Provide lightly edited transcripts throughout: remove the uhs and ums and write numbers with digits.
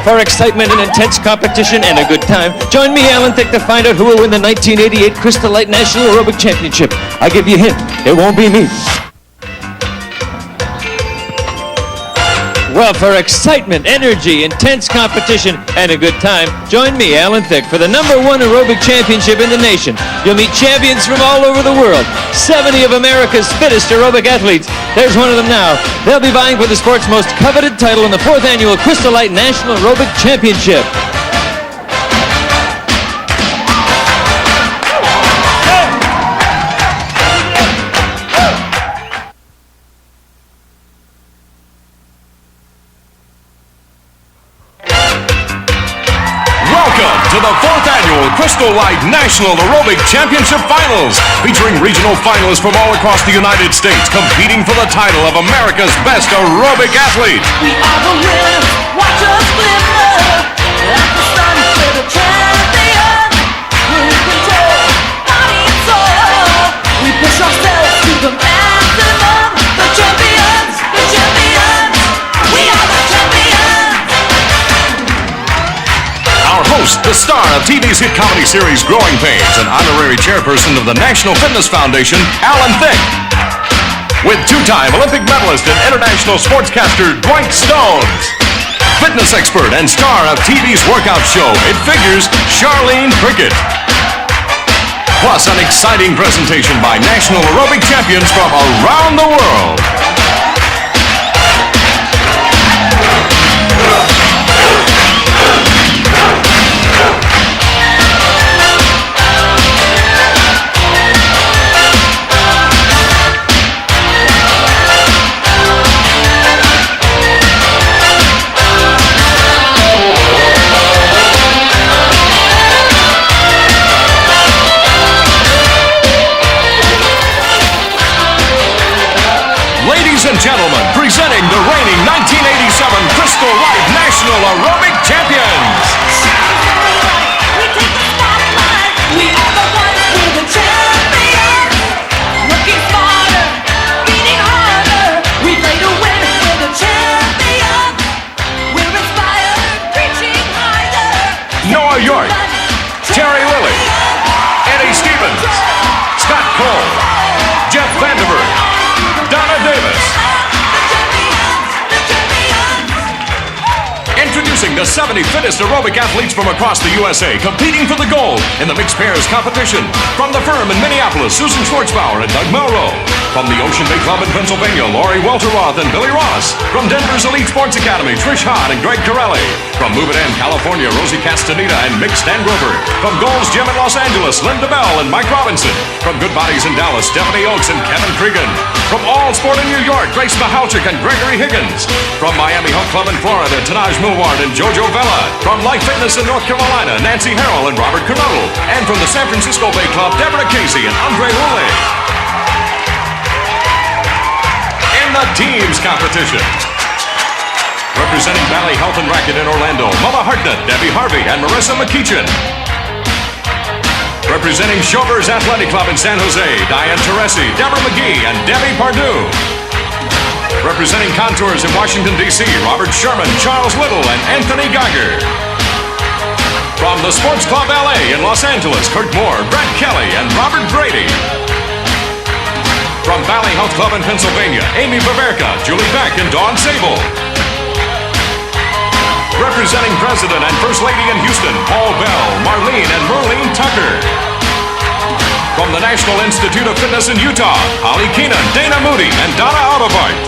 For excitement and intense competition and a good time, join me, Alan Thicke, to find out who will win the 1988 Crystal Light National Aerobic Championship. I'll give you a hint. It won't be me. Well, for excitement, energy, intense competition, and a good time, join me, Alan Thicke, for the #1 aerobic championship in the nation. You'll meet champions from all over the world. 70 of America's fittest aerobic athletes. There's one of them now. They'll be vying for the sport's most coveted title in the 4th annual Crystal Light National Aerobic Championship. To the 4th annual Crystal Light National Aerobic Championship Finals, featuring regional finalists from all across the United States competing for the title of America's best aerobic athlete. We are the winners, watch us glimmer, like the sun for the champion. We're in control, body and soul. We push ourselves to the maximum. The champions, the champions. We are the champions. Our host, the star of TV's hit comedy series Growing Pains and honorary chairperson of the National Fitness Foundation, Alan Thicke. With two-time Olympic medalist and international sportscaster Dwight Stones. Fitness expert and star of TV's workout show, It Figures, Charlene Cricket. Plus an exciting presentation by national aerobic champions from around the world. Ladies and gentlemen, presenting the reigning 1987 Crystal Light National Aerobic Champions. We take the spotlight. We are the ones, we're the champions. Working smarter, beating harder. We play to win, we're the champions. We're inspired, reaching higher. Noah York, Terry Lilly, Eddie Stevens, Scott Cole, Jeff Vanderberg, Donna Davis. Introducing the 70 fittest aerobic athletes from across the USA competing for the gold in the mixed pairs competition. From the firm in Minneapolis, Susan Schwartzbauer and Doug Melrose. From the Ocean Bay Club in Pennsylvania, Lori Welteroth and Billy Ross. From Denver's Elite Sports Academy, Trish Hahn and Greg Corelli. From Move It In, California, Rosie Castaneda and Mick Stan Grover. From Gold's Gym in Los Angeles, Linda Bell and Mike Robinson. From Good Bodies in Dallas, Stephanie Oakes and Kevin Cregan. From All Sport in New York, Grace Mahalchik and Gregory Higgins. From Miami Hunt Club in Florida, Tanaj Milward and Jojo Vela. From Life Fitness in North Carolina, Nancy Harrell and Robert Kernodle. And from the San Francisco Bay Club, Deborah Casey and Andre Woolley. In the teams competition, representing Valley Health and Racket in Orlando, Mama Hartnett, Debbie Harvey and Marissa McKeechin. Representing Chauffeurs Athletic Club in San Jose, Diane Teresi, Deborah McGee and Debbie Pardue. Representing Contours in Washington, D.C., Robert Sherman, Charles Little, and Anthony Geiger. From the Sports Club LA in Los Angeles, Kurt Moore, Brett Kelly, and Robert Grady. From Valley Health Club in Pennsylvania, Amy Baverka, Julie Beck, and Dawn Sable. Representing President and First Lady in Houston, Paul Bell, Marlene, and Merlene Tucker. From the National Institute of Fitness in Utah, Holly Keenan, Dana Moody, and Donna Autobart.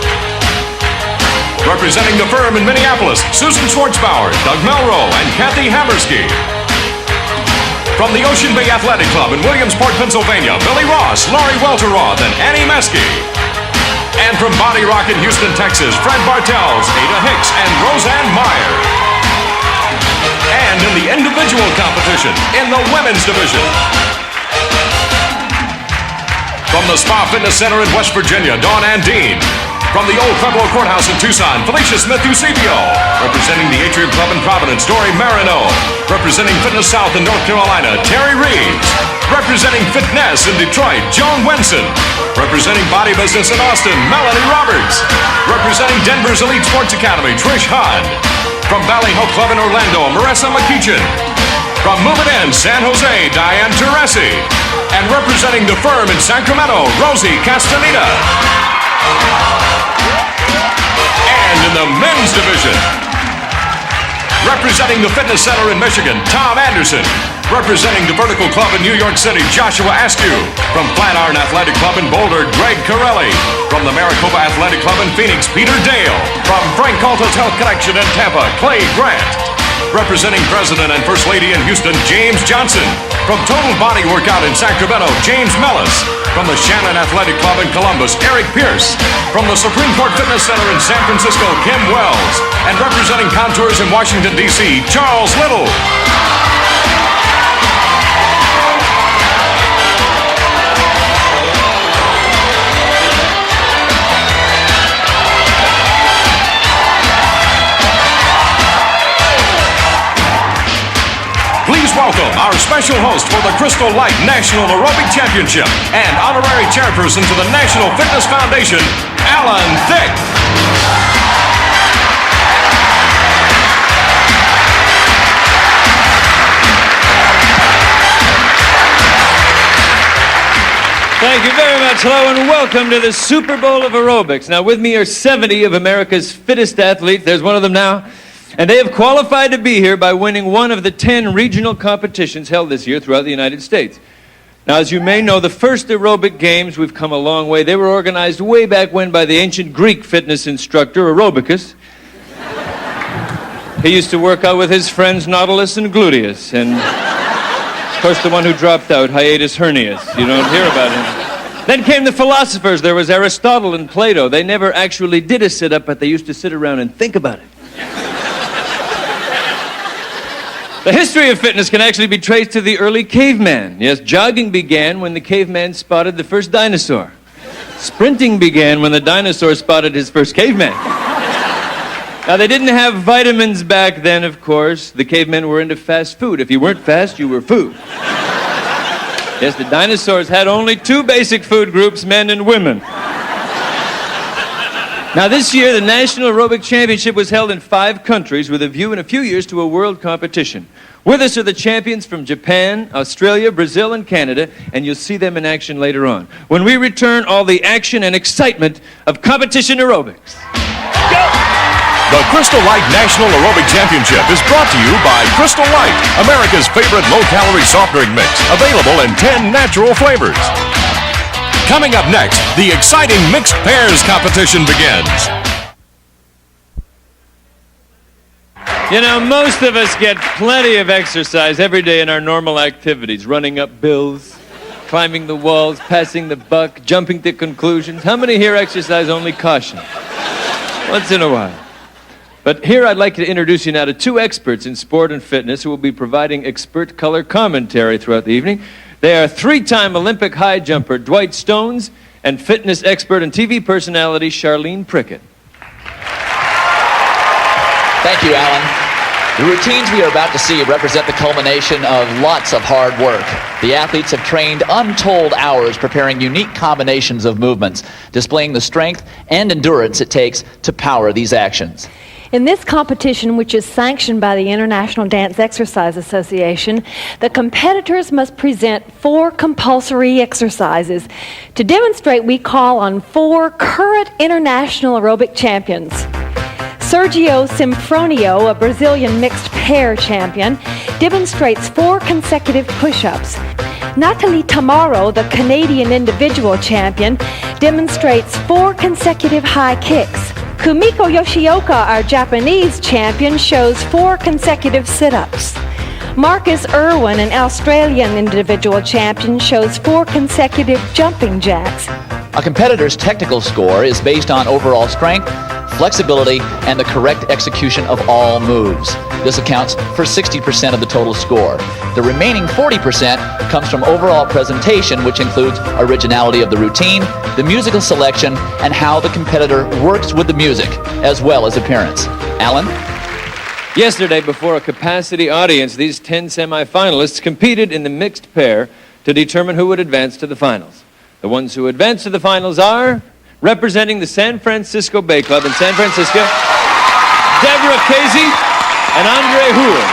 Representing the firm in Minneapolis, Susan Schwartzbauer, Doug Melrose, and Kathy Hammersky. From the Ocean Bay Athletic Club in Williamsport, Pennsylvania, Billy Ross, Laurie Welteroth, and Annie Meskey. And from Body Rock in Houston, Texas, Fred Bartels, Ada Hicks, and Roseanne Meyer. And in the individual competition, in the women's division, from the Spa Fitness Center in West Virginia, Dawn Andine. From the Old Federal Courthouse in Tucson, Felicia Smith-Eusebio. Representing the Atrium Club in Providence, Dory Marino. Representing Fitness South in North Carolina, Terry Reeves. Representing Fitness in Detroit, Joan Wenson. Representing Body Business in Austin, Melanie Roberts. Representing Denver's Elite Sports Academy, Trish Hahn. From Ballyhoe Club in Orlando, Marissa McKeechin. From Move It In, San Jose, Diane Teresi. And representing the firm in Sacramento, Rosie Castaneda. And in the men's division, representing the Fitness Center in Michigan, Tom Anderson. Representing the Vertical Club in New York City, Joshua Askew. From Flatiron Athletic Club in Boulder, Greg Corelli. From the Maricopa Athletic Club in Phoenix, Peter Dale. From Frank Calta's Health Connection in Tampa, Clay Grant. Representing President and First Lady in Houston, James Johnson. From Total Body Workout in Sacramento, James Mellis. From the Shannon Athletic Club in Columbus, Eric Pierce. From the Supreme Court Fitness Center in San Francisco, Kim Wells. And representing Contours in Washington, D.C., Charles Little. Please welcome our special host for the Crystal Light National Aerobic Championship and honorary chairperson to the National Fitness Foundation, Alan Thicke. Thank you very much. Hello and welcome to the Super Bowl of Aerobics. Now with me are 70 of America's fittest athletes. There's one of them now. And they have qualified to be here by winning one of the 10 regional competitions held this year throughout the United States. Now, as you may know, the first aerobic games, we've come a long way. They were organized way back when by the ancient Greek fitness instructor, Aerobicus. He used to work out with his friends Nautilus and Gluteus, and of course the one who dropped out, Hiatus Hernius. You don't hear about him. Then came the philosophers. There was Aristotle and Plato. They never actually did a sit-up, but they used to sit around and think about it. The history of fitness can actually be traced to the early caveman. Yes, jogging began when the caveman spotted the first dinosaur. Sprinting began when the dinosaur spotted his first caveman. Now, they didn't have vitamins back then, of course. The cavemen were into fast food. If you weren't fast, you were food. Yes, the dinosaurs had only two basic food groups, men and women. Now, this year, the National Aerobic Championship was held in 5 countries with a view in a few years to a world competition. With us are the champions from Japan, Australia, Brazil, and Canada, and you'll see them in action later on. When we return, all the action and excitement of competition aerobics. Go! The Crystal Light National Aerobic Championship is brought to you by Crystal Light, America's favorite low-calorie soft drink mix, available in 10 natural flavors. Coming up next, the exciting mixed pairs competition begins. You know, most of us get plenty of exercise every day in our normal activities. Running up bills, climbing the walls, passing the buck, jumping to conclusions. How many here exercise only caution? Once in a while. But here I'd like to introduce you now to 2 experts in sport and fitness who will be providing expert color commentary throughout the evening. They are 3-time Olympic high jumper Dwight Stones and fitness expert and TV personality Charlene Prickett. Thank you, Alan. The routines we are about to see represent the culmination of lots of hard work. The athletes have trained untold hours preparing unique combinations of movements, displaying the strength and endurance it takes to power these actions. In this competition, which is sanctioned by the International Dance Exercise Association, the competitors must present 4 compulsory exercises. To demonstrate, we call on 4 current international aerobic champions. Sergio Simfronio, a Brazilian mixed pair champion, demonstrates 4 consecutive push-ups. Natalie Tamaro, the Canadian individual champion, demonstrates 4 consecutive high kicks. Kumiko Yoshioka, our Japanese champion, shows 4 consecutive sit-ups. Marcus Irwin, an Australian individual champion, shows 4 consecutive jumping jacks. A competitor's technical score is based on overall strength, flexibility, and the correct execution of all moves. This accounts for 60% of the total score. The remaining 40% comes from overall presentation, which includes originality of the routine, the musical selection, and how the competitor works with the music, as well as appearance. Alan? Yesterday, before a capacity audience, these 10 semifinalists competed in the mixed pair to determine who would advance to the finals. The ones who advance to the finals are, representing the San Francisco Bay Club in San Francisco, Deborah Casey and Andre Houle.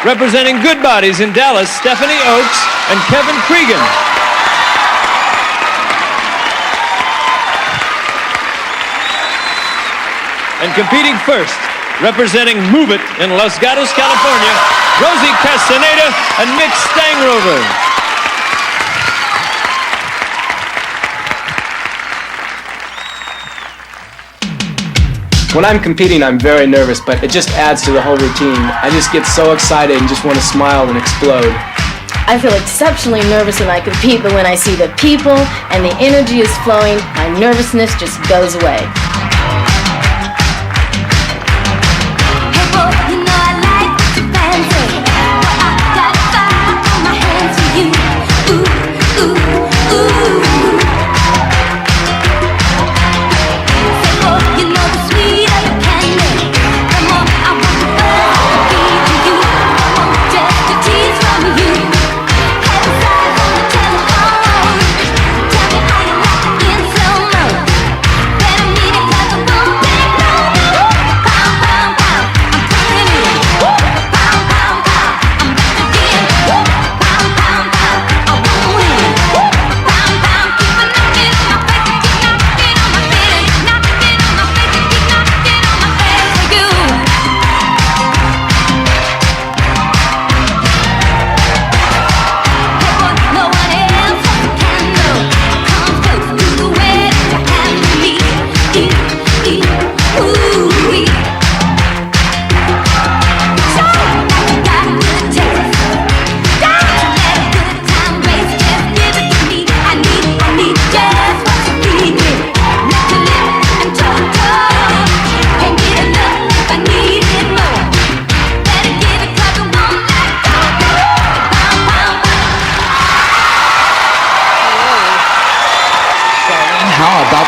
Representing Good Bodies in Dallas, Stephanie Oakes and Kevin Cregan. And competing first, representing Move It in Los Gatos, California, Rosie Castaneda and Mick Stangrover. When I'm competing, I'm very nervous, but it just adds to the whole routine. I just get so excited and just want to smile and explode. I feel exceptionally nervous when I compete, but when I see the people and the energy is flowing, my nervousness just goes away.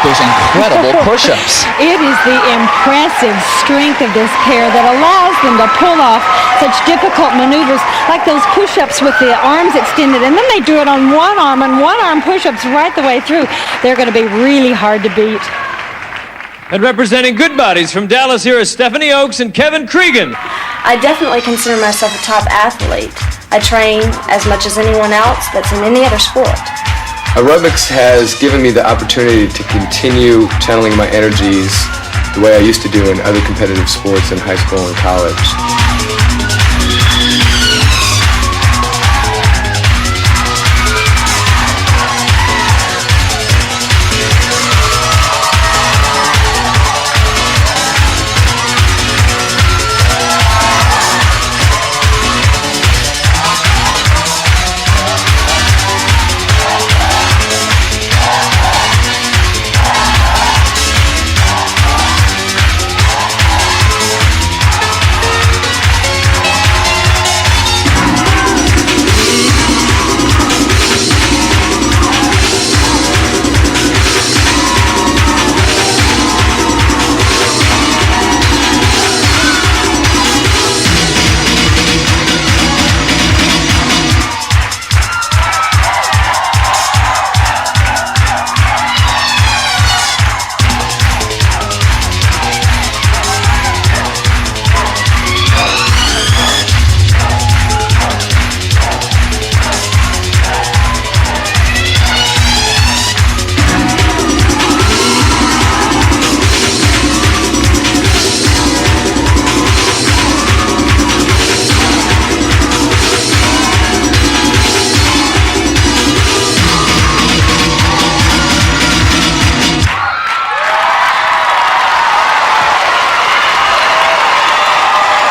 Those incredible push-ups. It is the impressive strength of this pair that allows them to pull off such difficult maneuvers, like those push-ups with the arms extended, and then they do it on one arm, and one-arm push-ups right the way through. They're going to be really hard to beat. And representing Good Bodies from Dallas, here is Stephanie Oakes and Kevin Cregan. I definitely consider myself a top athlete. I train as much as anyone else that's in any other sport. Aerobics has given me the opportunity to continue channeling my energies the way I used to do in other competitive sports in high school and college.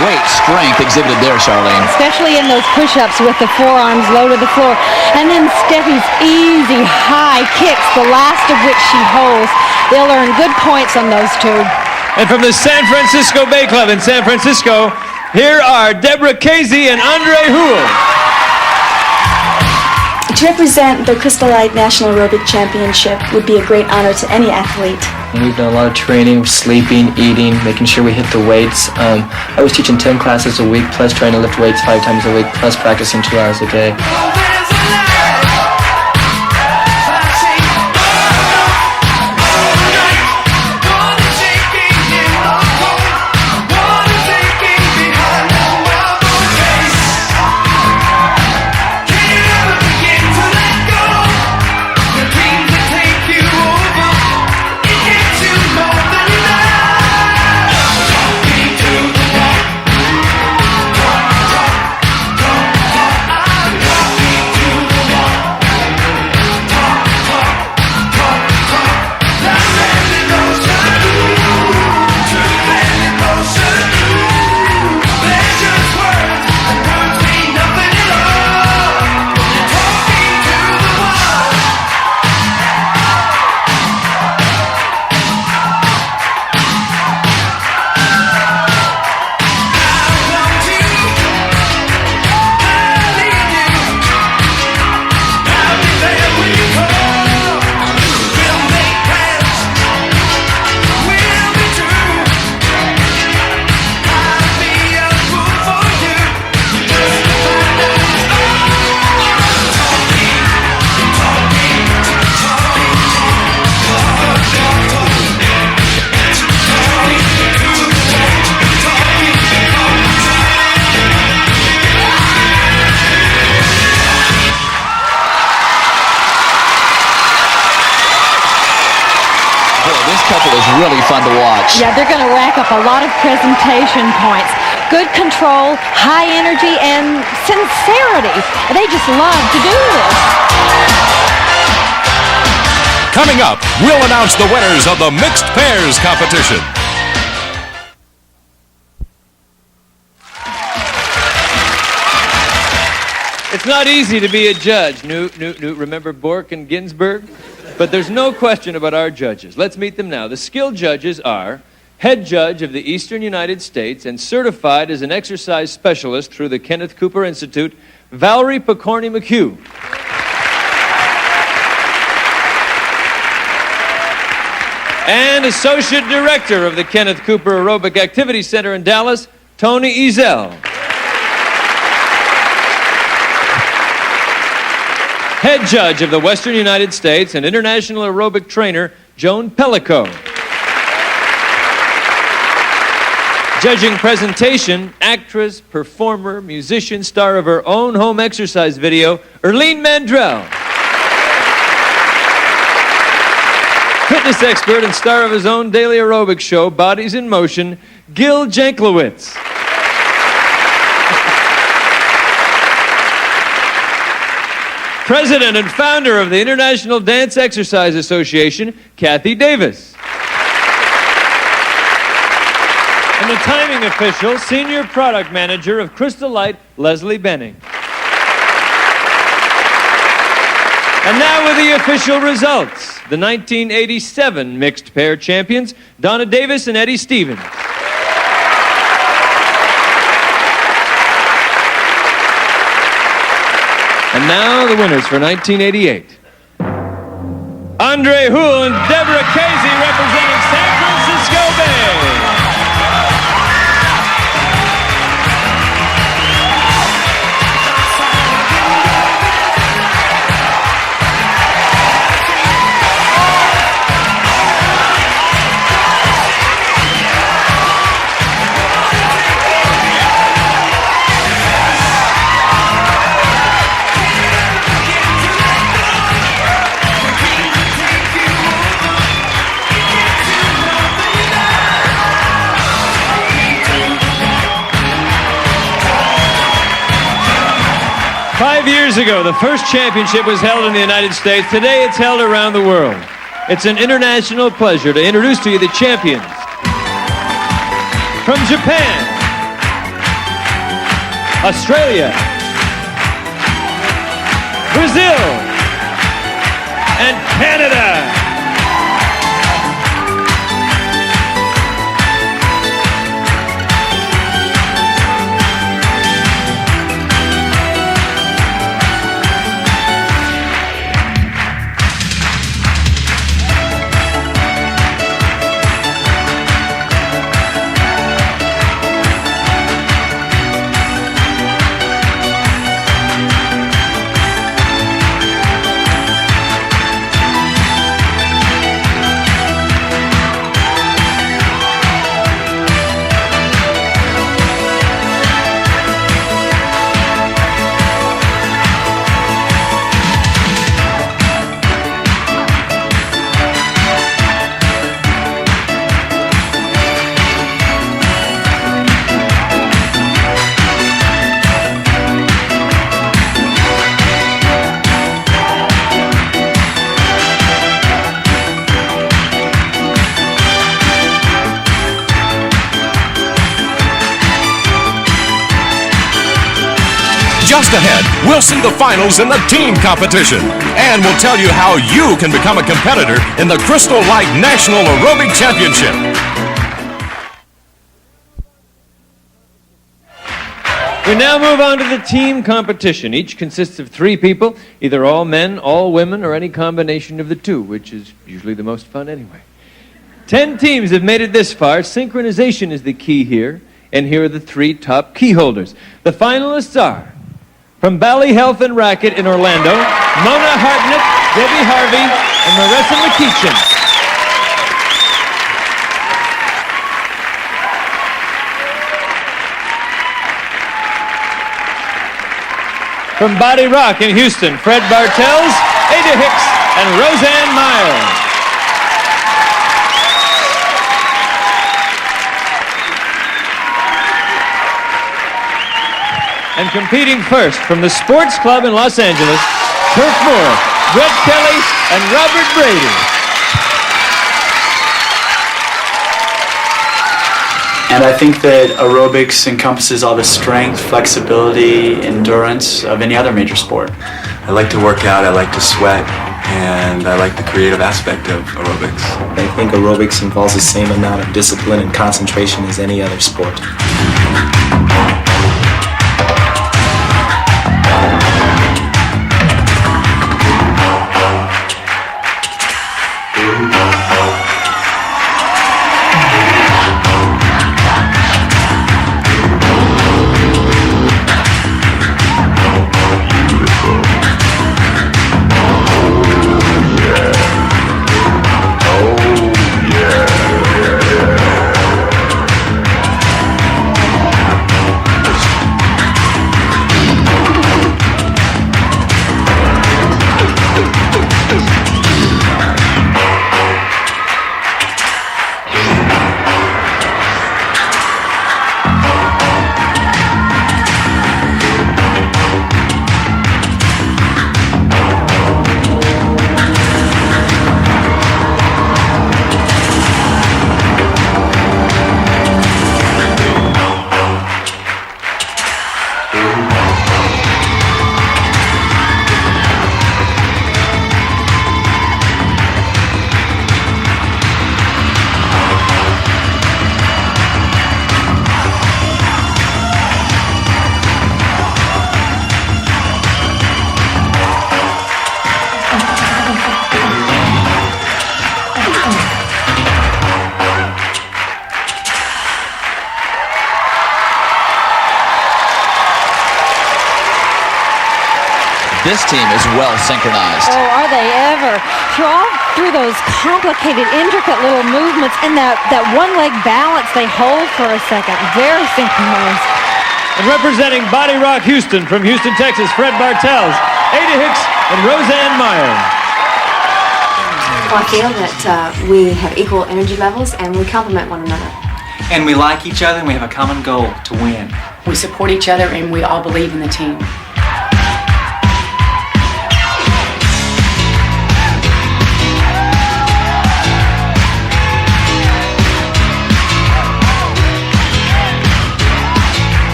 Great strength exhibited there, Charlene. Especially in those push-ups with the forearms low to the floor. And then Steffi's easy high kicks, the last of which she holds. They'll earn good points on those two. And from the San Francisco Bay Club in San Francisco, here are Deborah Casey and Andre Houle. To represent the Crystal Light National Aerobic Championship would be a great honor to any athlete. We've done a lot of training, sleeping, eating, making sure we hit the weights. I was teaching 10 classes a week, plus trying to lift weights 5 times a week, plus practicing 2 hours a day. couple is really fun to watch. Yeah, they're going to rack up a lot of presentation points. Good control, high energy, and sincerity. They just love to do this. Coming up, we'll announce the winners of the mixed pairs competition. It's not easy to be a judge. Newt, remember Bork and Ginsburg? But there's no question about our judges. Let's meet them now. The skilled judges are head judge of the Eastern United States and certified as an exercise specialist through the Kenneth Cooper Institute, Valerie Picorni-McHugh. And associate director of the Kenneth Cooper Aerobic Activity Center in Dallas, Tony Ezel. Head judge of the Western United States and international aerobic trainer, Joan Pellico. Judging presentation, actress, performer, musician, star of her own home exercise video, Erlene Mandrell. Fitness expert and star of his own daily aerobic show, Bodies in Motion, Gil Janklowitz. President and founder of the International Dance Exercise Association, Kathy Davis. And the timing official, senior product manager of Crystal Light, Leslie Benning. And now with the official results. The 1987 mixed pair champions, Donna Davis and Eddie Stevens. And now the winners for 1988. Andre Houle and Deborah Casey representing San Francisco Bay. 5 years ago, the first championship was held in the United States. Today, it's held around the world. It's an international pleasure to introduce to you the champions. From Japan, Australia, Brazil, and Canada. Just ahead, we'll see the finals in the team competition. And we'll tell you how you can become a competitor in the Crystal Light National Aerobic Championship. We now move on to the team competition. Each consists of 3 people, either all men, all women, or any combination of the two, which is usually the most fun anyway. 10 teams have made it this far. Synchronization is the key here, and here are the 3 top key holders. The finalists are from Bally Health and Racket in Orlando, Mona Hartnett, Debbie Harvey, and Marissa McKeechan. From Body Rock in Houston, Fred Bartels, Ada Hicks, and Roseanne Miles. And competing first from the Sports Club in Los Angeles, Turf Moore, Brett Kelly, and Robert Brady. And I think that aerobics encompasses all the strength, flexibility, endurance of any other major sport. I like to work out, I like to sweat, and I like the creative aspect of aerobics. I think aerobics involves the same amount of discipline and concentration as any other sport. This team is well synchronized. Oh, are they ever? Through those complicated, intricate little movements and that one-leg balance they hold for a second. Very synchronized. And representing Body Rock Houston from Houston, Texas, Fred Bartels, Ada Hicks, and Roseanne Meyer. I feel that we have equal energy levels and we complement one another. And we like each other and we have a common goal to win. We support each other and we all believe in the team.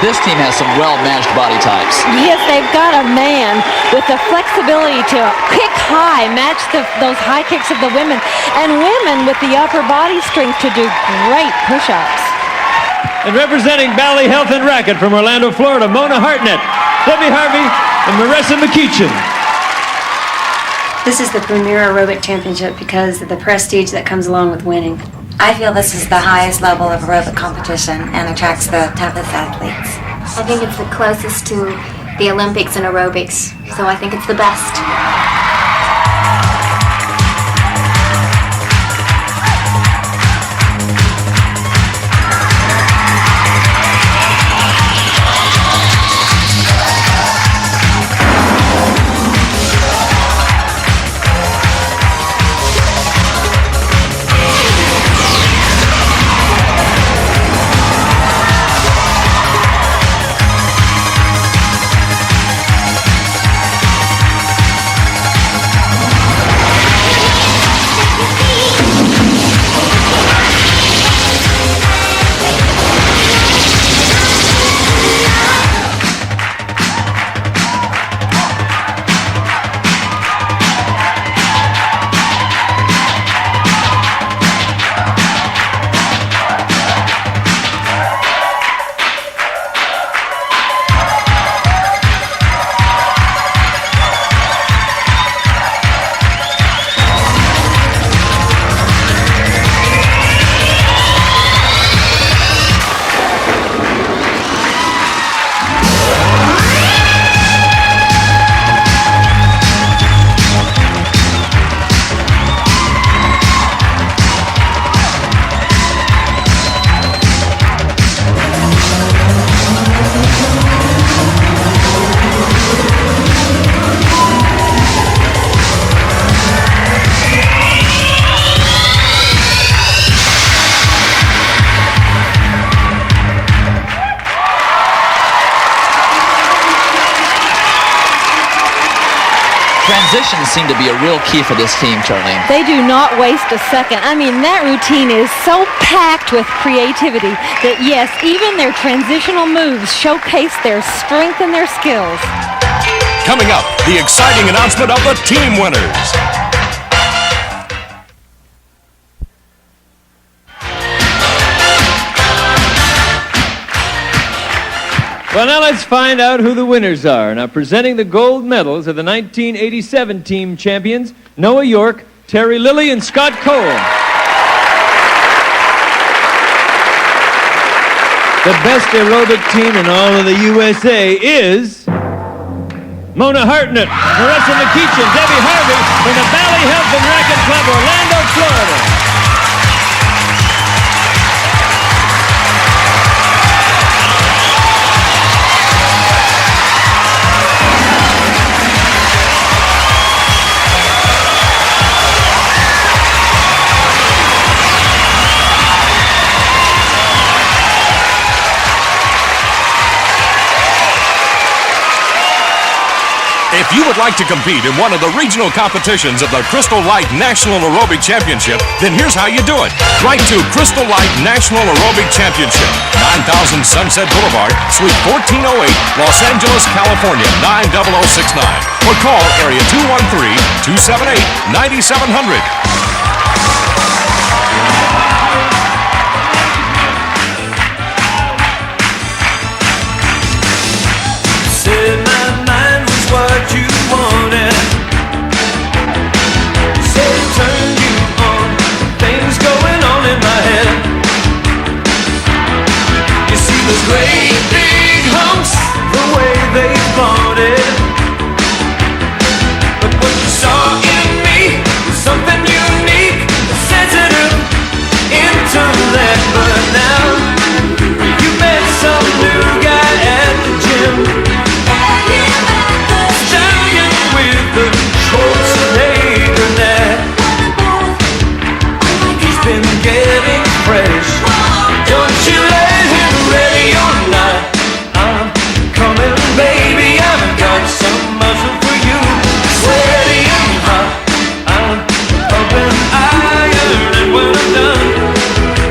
This team has some well-matched body types. Yes, they've got a man with the flexibility to kick high, match those high kicks of the women, and women with the upper body strength to do great push-ups. And representing Bally Health and Racket from Orlando, Florida, Mona Hartnett, Debbie Harvey, and Marissa McKeechin. This is the premier aerobic championship because of the prestige that comes along with winning. I feel this is the highest level of aerobic competition and attracts the toughest athletes. I think it's the closest to the Olympics in aerobics, so I think it's the best. Transitions seem to be a real key for this team, Charlene. They do not waste a second. I mean, that routine is so packed with creativity that, yes, even their transitional moves showcase their strength and their skills. Coming up, the exciting announcement of the team winners. Well, now let's find out who the winners are. Now, presenting the gold medals are the 1987 team champions, Noah York, Terry Lilly, and Scott Cole. The best aerobic team in all of the USA is Mona Hartnett, Marissa McKeechin, Debbie Harvey from the Valley Health and Racquet Club, Orlando, Florida. If you would like to compete in one of the regional competitions of the Crystal Light National Aerobic Championship, then here's how you do it. Write to Crystal Light National Aerobic Championship, 9000 Sunset Boulevard, Suite 1408, Los Angeles, California, 90069. Or call area 213-278-9700. Great big humps, the way they fought it. But what you saw in me was something unique, sensitive, intellect. But now you met some new guy at the gym, stallion with the Schwarzenegger neck. He's been getting fresh. Don't you let him ready or not. I'm coming, baby. I've got some muscle for you. Sweaty and hot. I'm pumping iron, and when I'm done,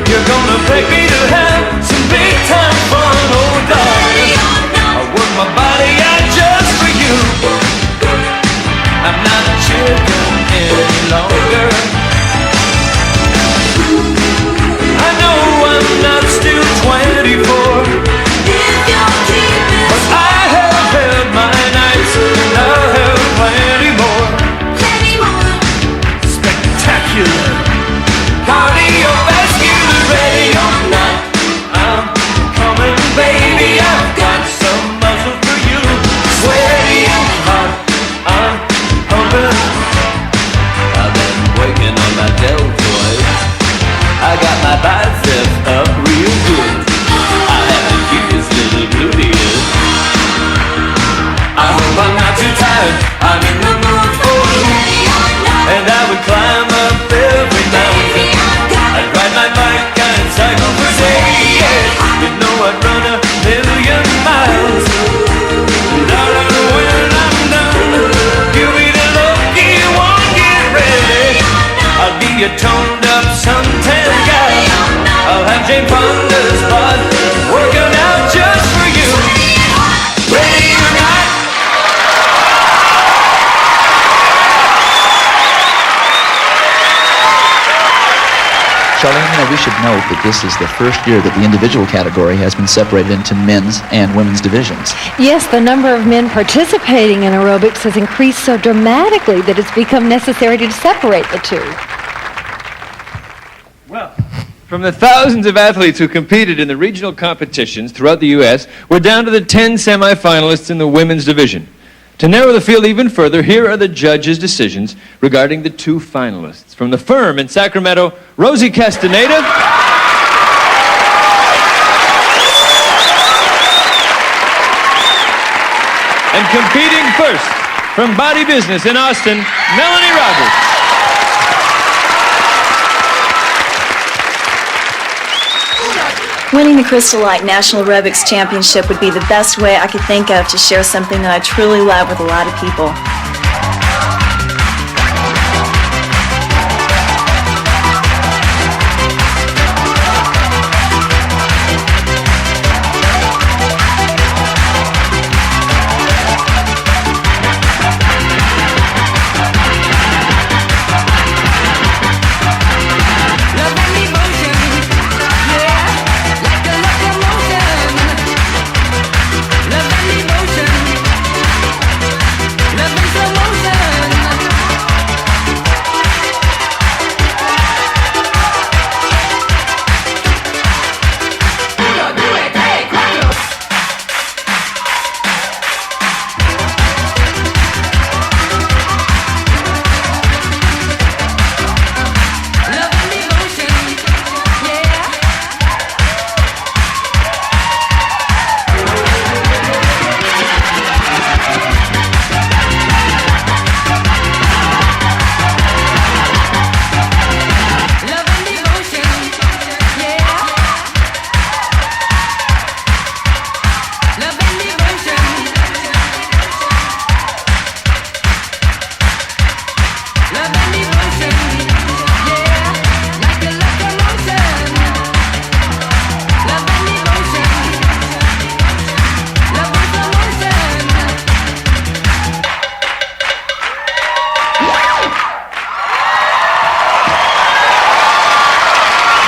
you're gonna take me to have some big time fun, oh darling. I work my body out just for you. I'm not a chicken any longer. I know I'm not still 24, but I have held my nights, and I have plenty more. Spectacular, cardiovascular, ready or not. I'm coming, baby. I've got some muscle for you. Sweaty and hot, I'm pumping. I've been working on my deltoids. I got my biceps up real good. I have the cutest little gluteus. I hope I'm not too tired. I'm in the mood for you. And I would climb up every mountain. I'd ride my bike and cycle for days. You know I'd run 1,000,000 miles. Darling, when I'm done, you'll be the lucky one. Get ready. I'll be a toned up suntan guy. I'll have Jane Fonda's spot working out just for you. Ready or not. Charlene, we should note that this is the first year that the individual category has been separated into men's and women's divisions. Yes, the number of men participating in aerobics has increased so dramatically that it's become necessary to separate the two. Well, from the thousands of athletes who competed in the regional competitions throughout the U.S., we're down to the 10 semifinalists in the women's division. To narrow the field even further, here are the judges' decisions regarding the two finalists. From the firm in Sacramento, Rosie Castaneda. And competing first, from Body Business in Austin, Melanie Roberts. Winning the Crystal Light National Aerobics Championship would be the best way I could think of to share something that I truly love with a lot of people.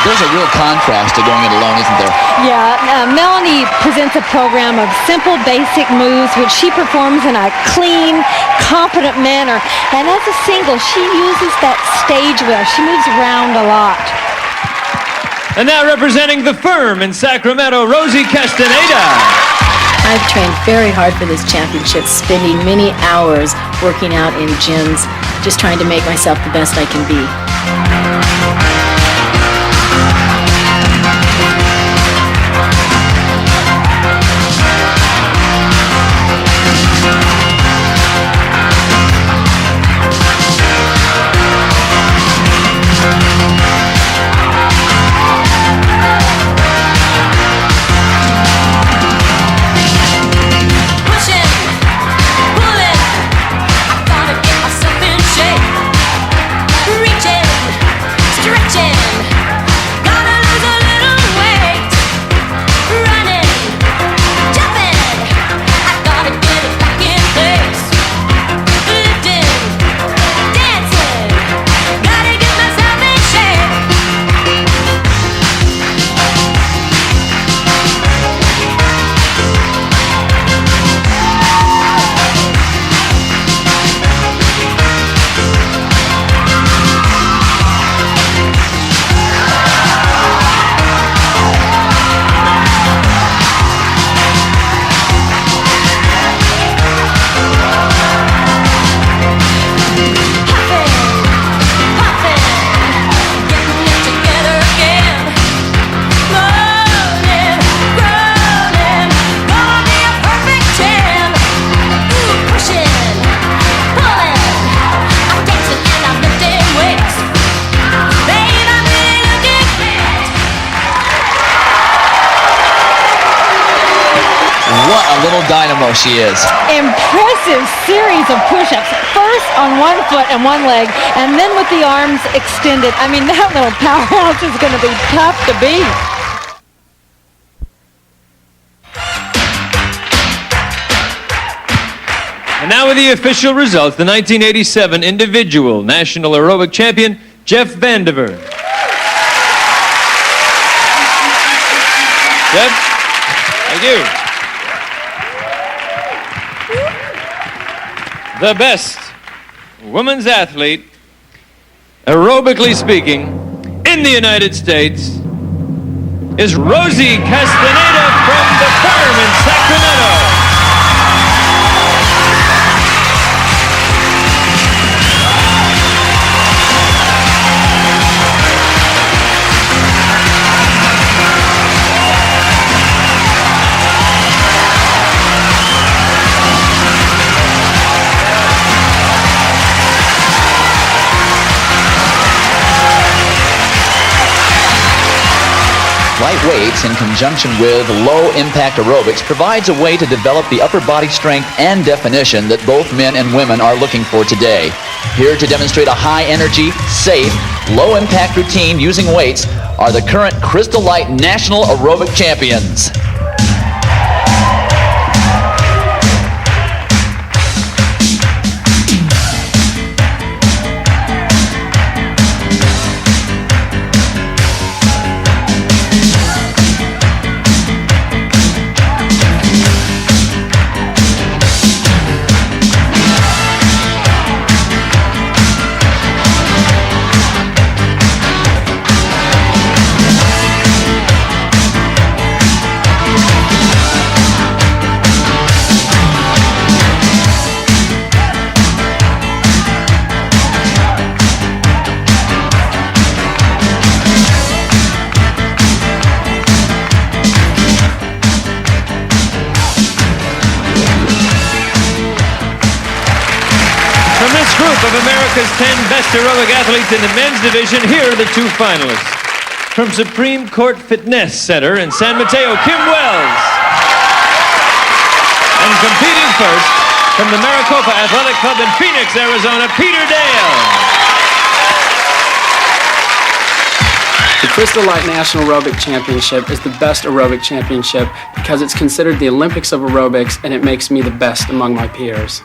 There's a real contrast to going it alone, isn't there? Yeah, Melanie presents a program of simple, basic moves which she performs in a clean, competent manner. And as a single, she uses that stage well. She moves around a lot. And now representing the firm in Sacramento, Rosie Castaneda. I've trained very hard for this championship, spending many hours working out in gyms, just trying to make myself the best I can be. Little dynamo she is. Impressive series of push-ups. First on one foot and one leg, and then with the arms extended. I mean, that little powerhouse is going to be tough to beat. And now with the official results, the 1987 individual national aerobic champion, Jeff Vandiver. Jeff, thank you. The best women's athlete, aerobically speaking, in the United States is Rosie Castaneda from the firm in Sacramento. Light weights in conjunction with low-impact aerobics provides a way to develop the upper body strength and definition that both men and women are looking for today. Here to demonstrate a high-energy, safe, low-impact routine using weights are the current Crystal Light National Aerobic Champions. Of America's 10 best aerobic athletes in the men's division, here are the two finalists. From Supreme Court Fitness Center in San Mateo, Kim Wells. And competing first, from the Maricopa Athletic Club in Phoenix, Arizona, Peter Dale. The Crystal Light National Aerobic Championship is the best aerobic championship because it's considered the Olympics of aerobics, and it makes me the best among my peers.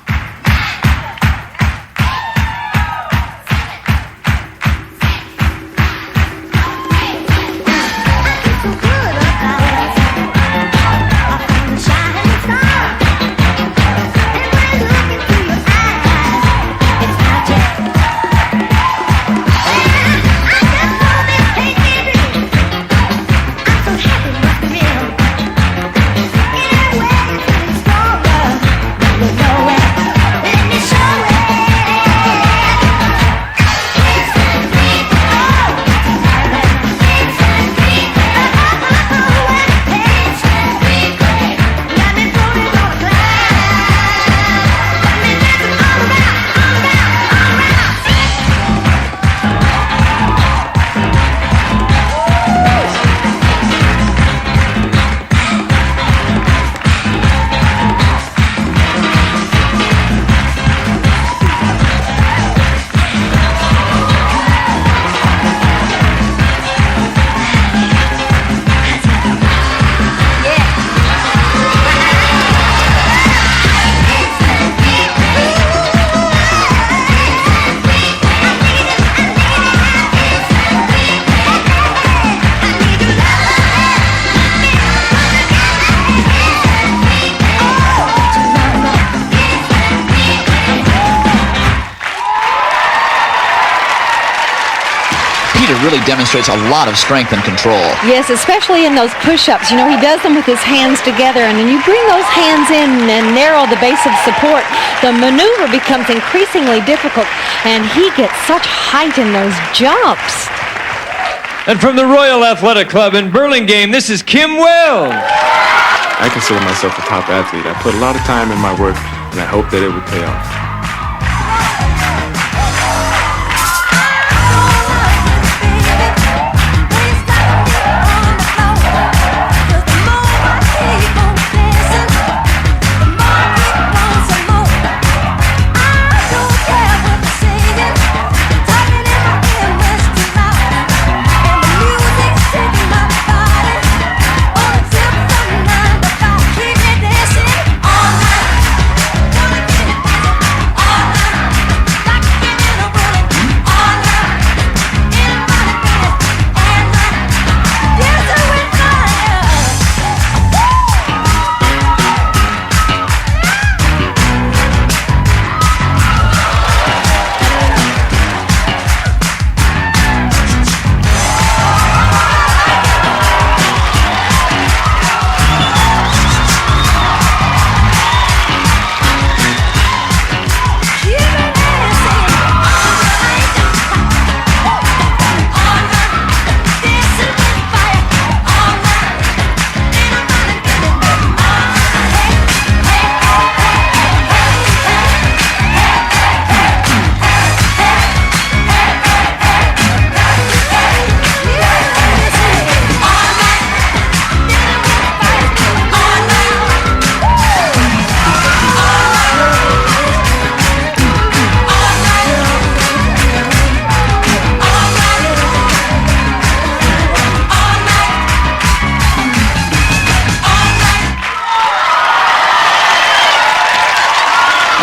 really demonstrates a lot of strength and control. Yes, especially in those push-ups. You know, he does them with his hands together, and then you bring those hands in and narrow the base of support. The maneuver becomes increasingly difficult, and he gets such height in those jumps. And from the Royal Athletic Club in Burlingame, this is Kim Wells. I consider myself a top athlete. I put a lot of time in my work, and I hope that it would pay off.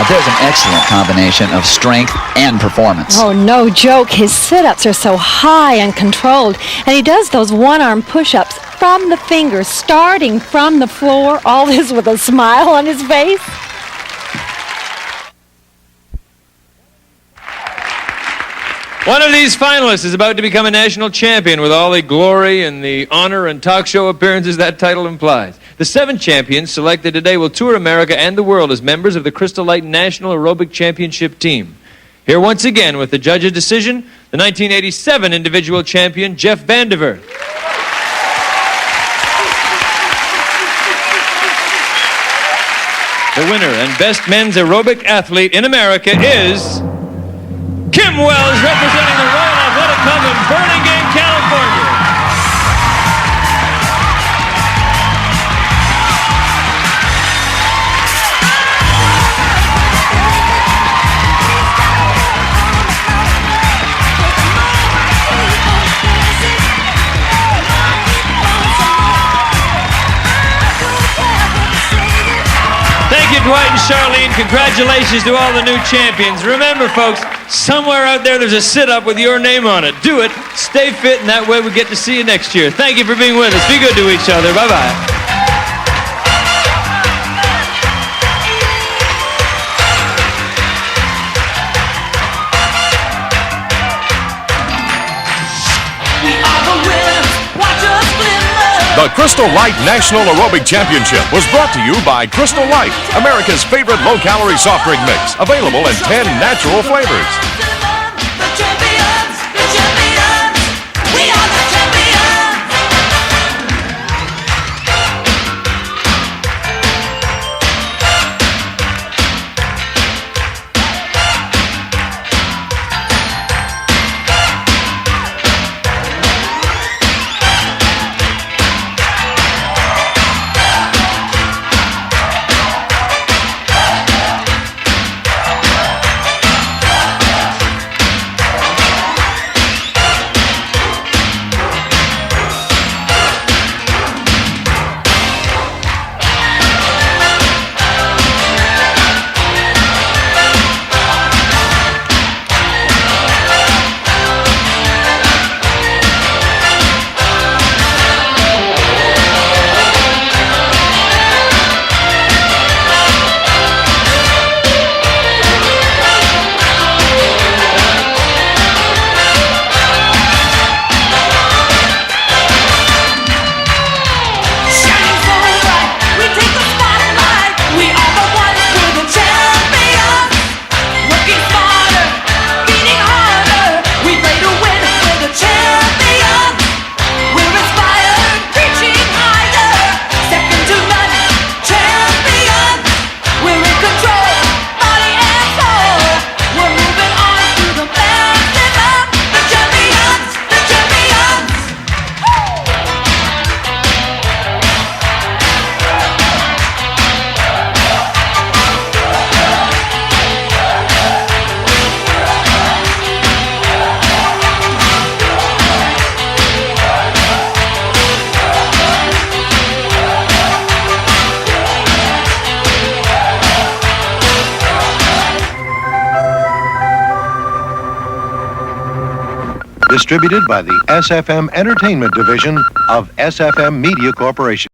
There's an excellent combination of strength and performance. Oh, no joke. His sit-ups are so high and controlled, and he does those one-arm push-ups from the fingers, starting from the floor, all this with a smile on his face. One of these finalists is about to become a national champion with all the glory and the honor and talk show appearances that title implies. The 7 champions selected today will tour America and the world as members of the Crystal Light National Aerobic Championship team. Here once again with the judge's decision, the 1987 individual champion, Jeff Vandiver. The winner and best men's aerobic athlete in America is Kim Wells, representing the Royal Athletic Club in Burlingame, California. Thank you, Dwight and Charlene. Congratulations to all the new champions. Remember, folks, somewhere out there there's a sit-up with your name on it. Do it, stay fit, and that way we get to see you next year. Thank you for being with us. Be good to each other. Bye-bye. The Crystal Light National Aerobic Championship was brought to you by Crystal Light, America's favorite low-calorie soft drink mix, available in 10 natural flavors. Distributed by the SFM Entertainment Division of SFM Media Corporation.